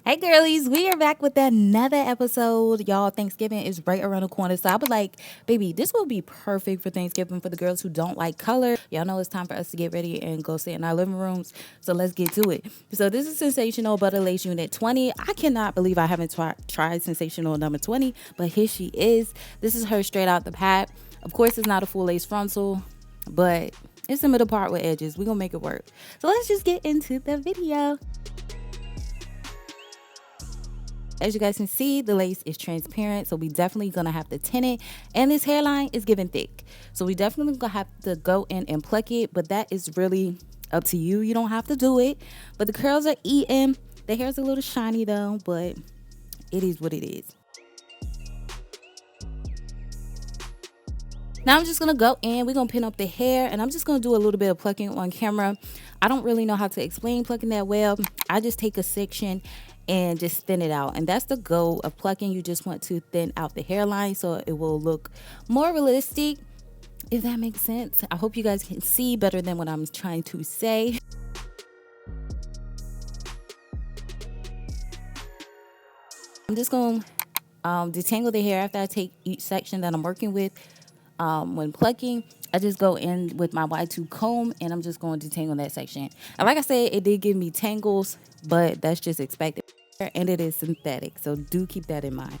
Hey girlies, we are back with another episode. Y'all, Thanksgiving is right around the corner. So I was like, baby, this will be perfect for Thanksgiving for the girls who don't like color. Y'all know it's time for us to get ready and go sit in our living rooms. So let's get to it. So this is Sensational Butta Lace Unit 20. I cannot believe I haven't tried Sensational number 20, but here she is. This is her straight out the pack. Of course, it's not a full lace frontal, but it's the middle part with edges. We're going to make it work. So let's just get into the video. As you guys can see, the lace is transparent, so we definitely gonna have to tint it, and this hairline is giving thick, so we definitely gonna have to go in and pluck it, but that is really up to you. You don't have to do it, but the curls are eating. The hair's a little shiny though, but it is what it is. Now I'm just gonna go in, we're gonna pin up the hair, and I'm just gonna do a little bit of plucking on camera. I don't really know how to explain plucking that well. I just take a section and just thin it out, and that's the goal of plucking. You just want to thin out the hairline so it will look more realistic, if that makes sense. I hope you guys can see better than what I'm trying to say. I'm just going to detangle the hair after I take each section that I'm working with. When plucking, I just go in with my Y2 comb and I'm just going to detangle that section. And like I said, it did give me tangles, but that's just expected. And it is synthetic, so do keep that in mind.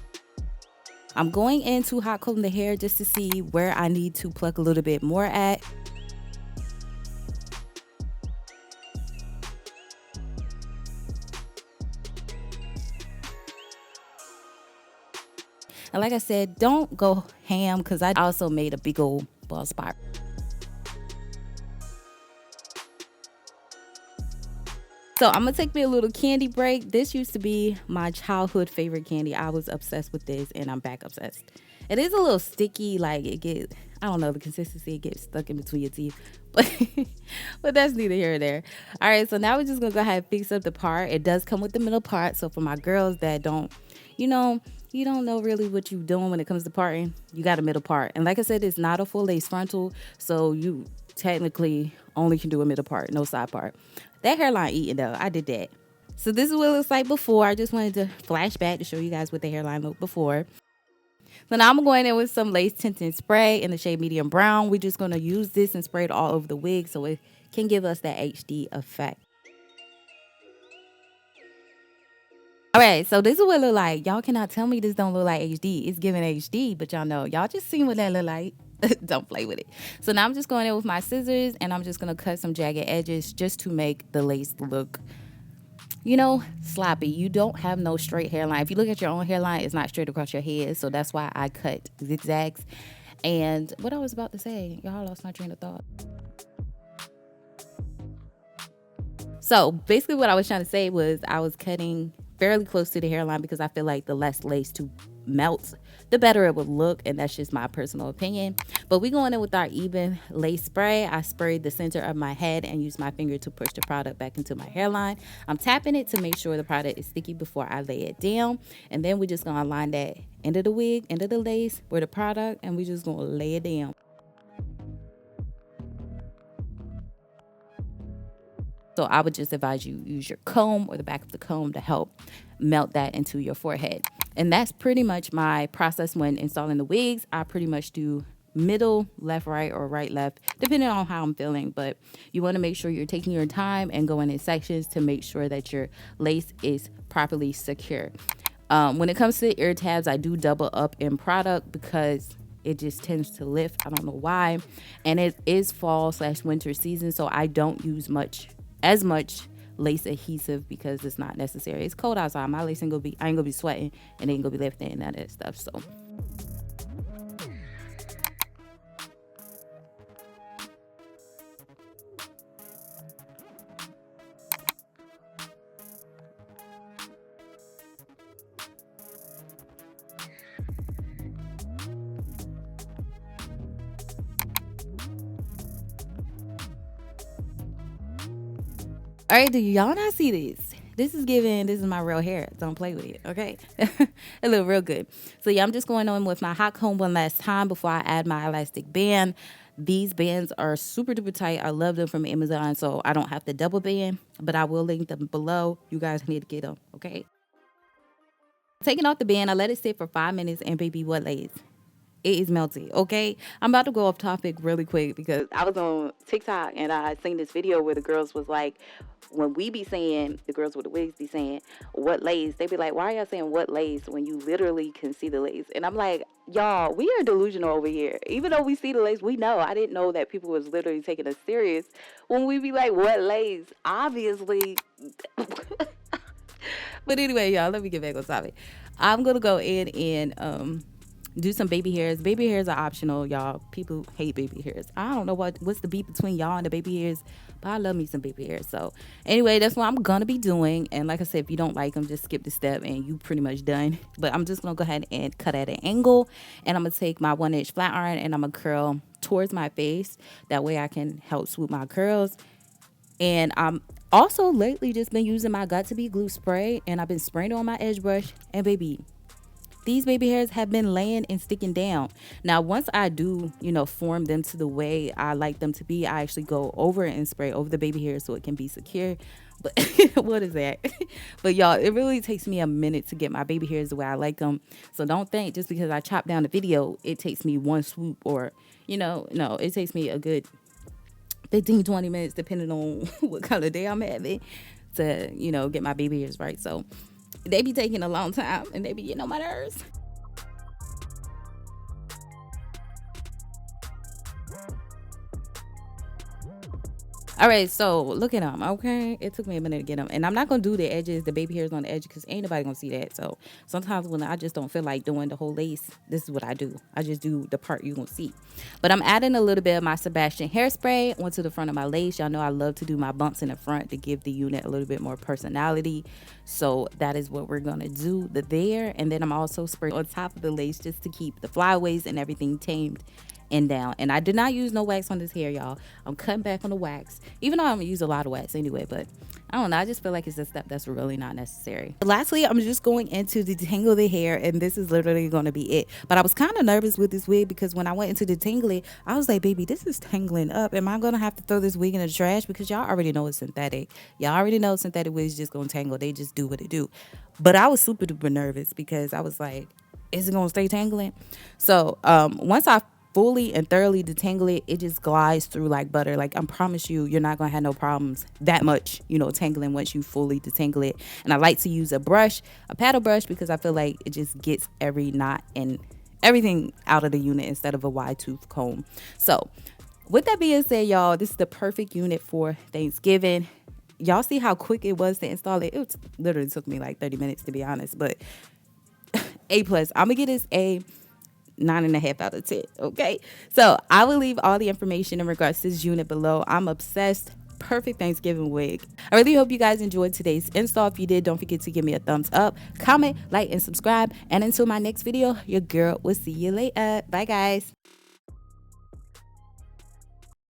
I'm going in to hot comb the hair just to see where I need to pluck a little bit more at. And like I said, don't go ham because I also made a big old bald spot. So I'm gonna take me a little candy break. This used to be my childhood favorite candy. I was obsessed with this and I'm back obsessed. It is a little sticky, like it gets, I don't know, the consistency, it gets stuck in between your teeth. But that's neither here nor there. All right, so now we're just gonna go ahead and fix up the part. It does come with the middle part. So for my girls that don't, you don't know really what you're doing when it comes to parting, you got a middle part. And like I said, it's not a full lace frontal, so you technically only can do a middle part, no side part. That hairline eating though, I did that. So this is what it looks like before. I just wanted to flash back to show you guys what the hairline looked before. So now I'm going in with some lace tinting spray in the shade medium brown. We're just going to use this and spray it all over the wig so it can give us that HD effect. All right, so this is what it look like. Y'all cannot tell me this don't look like HD. It's giving HD, but y'all know. Y'all just seen what that look like. Don't play with it. So now I'm just going in with my scissors and I'm just going to cut some jagged edges just to make the lace look, sloppy. You don't have no straight hairline. If you look at your own hairline, it's not straight across your head. So that's why I cut zigzags. And what I was about to say, y'all lost my train of thought. So basically what I was trying to say was I was cutting fairly close to the hairline because I feel like the less lace to melt, the better it would look, and that's just my personal opinion. But we going in with our EBIN lace spray. I sprayed the center of my head and used my finger to push the product back into my hairline. I'm tapping it to make sure the product is sticky before I lay it down, and then we're just gonna line that end of the wig, end of the lace with the product, and we're just gonna lay it down. So I would just advise you use your comb or the back of the comb to help melt that into your forehead. And that's pretty much my process when installing the wigs. I pretty much do middle, left, right, or right, left, depending on how I'm feeling. But you want to make sure you're taking your time and going in sections to make sure that your lace is properly secure. When it comes to the ear tabs, I do double up in product because it just tends to lift. I don't know why. And it is fall/winter season, so I don't use as much lace adhesive because it's not necessary. It's cold outside. My lace I ain't gonna be sweating and ain't gonna be lifting and that stuff. So all right, do y'all not see this? This is my real hair. Don't play with it, okay? It look real good. So yeah, I'm just going on with my hot comb one last time before I add my elastic band. These bands are super duper tight. I love them from Amazon, so I don't have to double band, but I will link them below. You guys need to get them, okay? Taking off the band, I let it sit for 5 minutes, and baby, what lays? It is melted, okay? I'm about to go off topic really quick because I was on TikTok and I seen this video where the girls was like, when we be saying, the girls with the wigs be saying, what lays? They be like, why are y'all saying what lays when you literally can see the lays? And I'm like, y'all, we are delusional over here. Even though we see the lays, we know. I didn't know that people was literally taking us serious when we be like, what lays? Obviously. But anyway, y'all, let me get back on topic. I'm going to go in and do some baby hairs. Baby hairs are optional, y'all. People hate baby hairs. I don't know what's the beef between y'all and the baby hairs, but I love me some baby hairs. So anyway, that's what I'm going to be doing. And like I said, if you don't like them, just skip the step and you pretty much done. But I'm just going to go ahead and cut at an angle. And I'm going to take my 1-inch flat iron and I'm going to curl towards my face. That way I can help swoop my curls. And I'm also lately just been using my got2b glue spray, and I've been spraying it on my edge brush. And baby, these baby hairs have been laying and sticking down. Now, once I do, form them to the way I like them to be, I actually go over and spray over the baby hairs so it can be secure. But what is that? But y'all, it really takes me a minute to get my baby hairs the way I like them. So don't think just because I chop down the video, it takes me one swoop or, no, it takes me a good 15-20 minutes depending on what kind of day I'm having to get my baby hairs right. So they be taking a long time and they be getting on my nerves. All right, so look at them, okay? It took me a minute to get them. And I'm not going to do the edges, the baby hairs on the edge, because ain't nobody going to see that. So sometimes when I just don't feel like doing the whole lace, this is what I do. I just do the part you're going to see. But I'm adding a little bit of my Sebastian hairspray onto the front of my lace. Y'all know I love to do my bumps in the front to give the unit a little bit more personality. So that is what we're going to do there. And then I'm also spraying on top of the lace just to keep the flyaways and everything tamed and down. And I did not use no wax on this hair, y'all. I'm cutting back on the wax, even though I'm gonna use a lot of wax anyway. But I don't know, I just feel like it's a step that's really not necessary. Lastly, I'm just going into detangle the hair, and this is literally going to be it. But I was kind of nervous with this wig because when I went into detangle it, I was like, baby, this is tangling up. Am I gonna have to throw this wig in the trash? Because y'all already know it's synthetic. Y'all already know synthetic wigs just gonna tangle. They just do what they do. But I was super duper nervous because I was like, is it gonna stay tangling? So once I fully and thoroughly detangle it, it just glides through like butter. Like, I promise you, you're not gonna have no problems that much, tangling once you fully detangle it. And I like to use a brush, a paddle brush, because I feel like it just gets every knot and everything out of the unit instead of a wide tooth comb. So with that being said, y'all, this is the perfect unit for Thanksgiving. Y'all see how quick it was to install it? It literally took me like 30 minutes to be honest, but A+. I'm gonna get this a 9.5 out of 10. Okay, so I will leave all the information in regards to this unit below. I'm obsessed. Perfect Thanksgiving wig. I really hope you guys enjoyed today's install. If you did, don't forget to give me a thumbs up, comment, like, and subscribe. And until my next video, your girl will see you later. Bye guys.